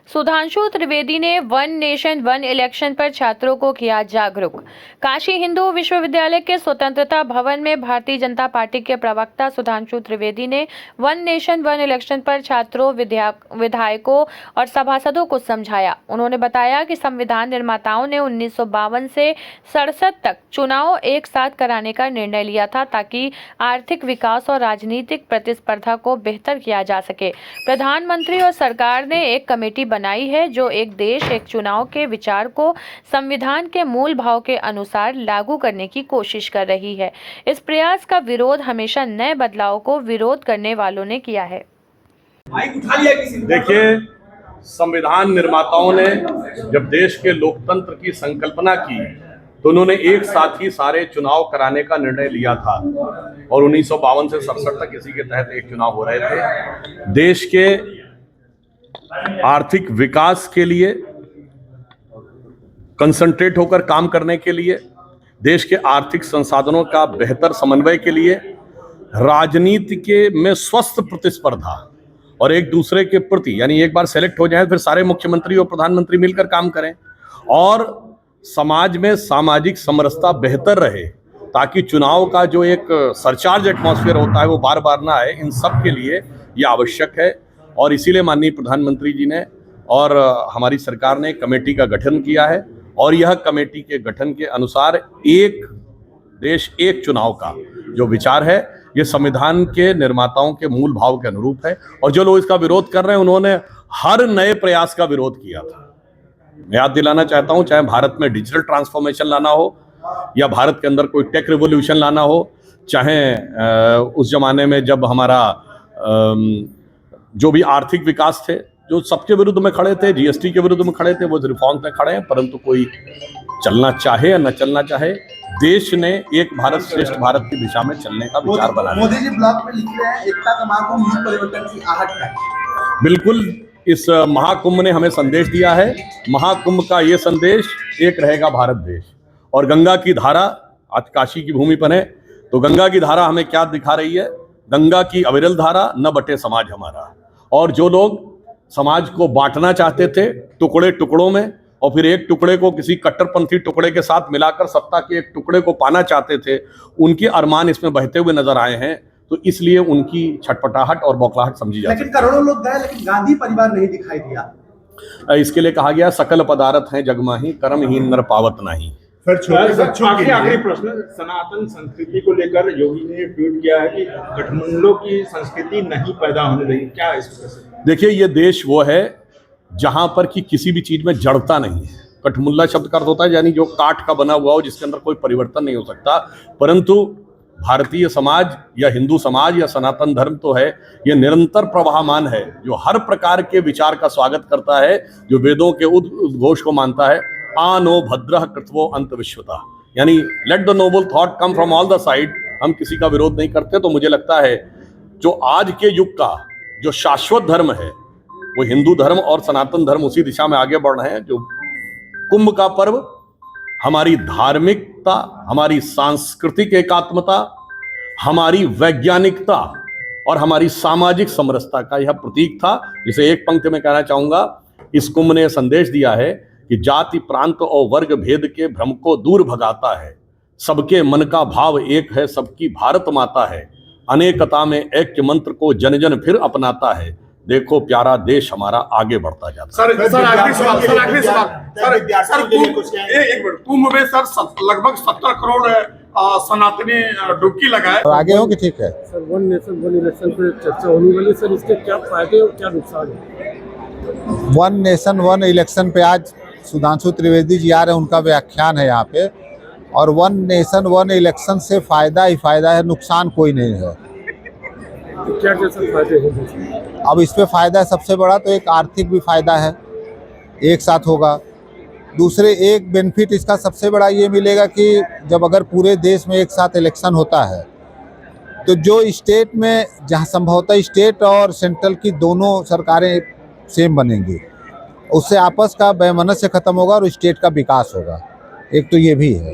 सुधांशु त्रिवेदी ने one nation one election पर छात्रों को किया जागरूक। काशी हिंदू विश्वविद्यालय के स्वतंत्रता भवन में भारतीय जनता पार्टी के प्रवक्ता सुधांशु त्रिवेदी ने वन नेशन वन इलेक्शन पर छात्रों, विधायकों और सभासदों को समझाया। उन्होंने बताया कि संविधान निर्माताओं ने 1952 से 67 तक चुनाव एक साथ कराने का निर्णय लिया था ताकि आर्थिक विकास और राजनीतिक प्रतिस्पर्धा को बेहतर किया जा सके। प्रधानमंत्री और सरकार ने एक कमेटी बनाई है जो एक देश एक चुनाव के विचार को संविधान के मूल भाव के अनुसार लागू करने की कोशिश कर रही है। इस प्रयास का विरोध हमेशा नए बदलाव को विरोध करने वालों ने किया है। देखिए, संविधान निर्माताओं ने जब देश के लोकतंत्र की संकल्पना की तो उन्होंने एक साथ ही सारे चुनाव कराने का निर्णय लिया था और 1952 से 67 तक इसी के तहत एक चुनाव हो रहे थे। देश के आर्थिक विकास के लिए कंसंट्रेट होकर काम करने के लिए, देश के आर्थिक संसाधनों का बेहतर समन्वय के लिए, राजनीति के में स्वस्थ प्रतिस्पर्धा और एक दूसरे के प्रति, यानी एक बार सेलेक्ट हो जाए फिर सारे मुख्यमंत्री और प्रधानमंत्री मिलकर काम करें और समाज में सामाजिक समरसता बेहतर रहे ताकि चुनाव का जो एक सरचार्ज एटमॉस्फेयर होता है वो बार बार ना आए। इन सब के लिए ये आवश्यक है और इसीलिए माननीय प्रधानमंत्री जी ने और हमारी सरकार ने कमेटी का गठन किया है और यह कमेटी के गठन के अनुसार एक देश एक चुनाव का जो विचार है ये संविधान के निर्माताओं के मूल भाव के अनुरूप है। और जो लोग इसका विरोध कर रहे हैं उन्होंने हर नए प्रयास का विरोध किया था। मैं याद दिलाना चाहता हूं, चाहे भारत में डिजिटल ट्रांसफॉर्मेशन लाना हो या भारत के अंदर कोई टेक रिवोल्यूशन लाना हो, चाहे उस जमाने में जब हमारा जो भी आर्थिक विकास थे जो सबके विरुद्ध में खड़े थे, जीएसटी के विरुद्ध में खड़े थे, वो रिफॉर्म में खड़े हैं। परंतु कोई चलना चाहे या न चलना चाहे, देश ने एक भारत श्रेष्ठ भारत की दिशा में चलने का विचार बनाया। मोदी जी ब्लॉग में लिख रहे हैं एकता का महाकुंभ युग परिवर्तन की आहट है। बिल्कुल, इस महाकुंभ ने हमें संदेश दिया है। महाकुंभ का ये संदेश, एक रहेगा भारत देश। और गंगा की धारा, आज काशी की भूमि पर है तो गंगा की धारा हमें क्या दिखा रही है? गंगा की अविरल धारा, न बटे समाज हमारा। और जो लोग समाज को बांटना चाहते थे टुकड़े टुकड़ों में और फिर एक टुकड़े को किसी कट्टरपंथी टुकड़े के साथ मिलाकर सत्ता के एक टुकड़े को पाना चाहते थे, उनके अरमान इसमें बहते हुए नजर आए हैं। तो इसलिए उनकी छटपटाहट और बौखलाहट समझी जाती है। लेकिन करोड़ों लोग गए लेकिन गांधी परिवार नहीं दिखाई दिया। इसके लिए कहा गया सकल पदार्थ है जगमाही, कर्महीन नर पावत नहीं। फिर छोटे बच्चों के आखिरी प्रश्न, सनातन संस्कृति को लेकर योगी ने ट्वीट किया है कि गठबंधनों की संस्कृति नहीं पैदा होने देगी, क्या इसको? देखिए, ये देश वो है जहां पर कि किसी भी चीज में जड़ता नहीं है। कठमुल्ला शब्द का अर्थ होता है यानी जो काठ का बना हुआ हो, जिसके अंदर कोई परिवर्तन नहीं हो सकता। परंतु भारतीय समाज या हिंदू समाज या सनातन धर्म तो है, ये निरंतर प्रवाहमान है जो हर प्रकार के विचार का स्वागत करता है, जो वेदों के उद्घोष को मानता है। आनो भद्रः कृतवो अंत विश्वता, यानी let the noble thought come from all the side. हम किसी का विरोध नहीं करते। तो मुझे लगता है जो आज के युग का जो शाश्वत धर्म है वो हिंदू धर्म और सनातन धर्म उसी दिशा में आगे बढ़ रहे हैं। जो कुंभ का पर्व हमारी धार्मिकता, हमारी सांस्कृतिक एकात्मता, हमारी वैज्ञानिकता और हमारी सामाजिक समरसता का यह प्रतीक था। जिसे एक पंक्ति में कहना चाहूंगा, इस कुंभ ने संदेश दिया है कि जाति प्रांत और वर्ग भेद के भ्रम को दूर भगाता है। सबके मन का भाव एक है, सबकी भारत माता है। अनेकता में ऐक्य मंत्र को जन जन फिर अपनाता है। देखो प्यारा देश हमारा आगे बढ़ता जाता है। सर आखिरी सवाल कुंभ में सर लगभग 70 करोड़ सनातनी डुबकी लगाए। आगे हो कि ठीक है? Sir one nation one election पे चर्चा होने वाली, सर इसके क्या फायदे और क्या नुकसान है? वन नेशन वन इलेक्शन पे आज सुधांशु त्रिवेदी जी आ रहे हैं, उनका व्याख्यान है यहाँ पे। और वन नेशन वन इलेक्शन से फायदा ही फायदा है, नुकसान कोई नहीं है। तो क्या क्या सर फायदे हैं? अब इस पे फायदा है सबसे बड़ा तो एक आर्थिक भी फायदा है, एक साथ होगा। दूसरे एक बेनिफिट इसका सबसे बड़ा ये मिलेगा कि जब अगर पूरे देश में एक साथ इलेक्शन होता है तो जो स्टेट में, जहाँ संभवतः स्टेट और सेंट्रल की दोनों सरकारें सेम बनेंगी, उससे आपस का वैमनस्य खत्म होगा और स्टेट का विकास होगा। एक तो ये भी है।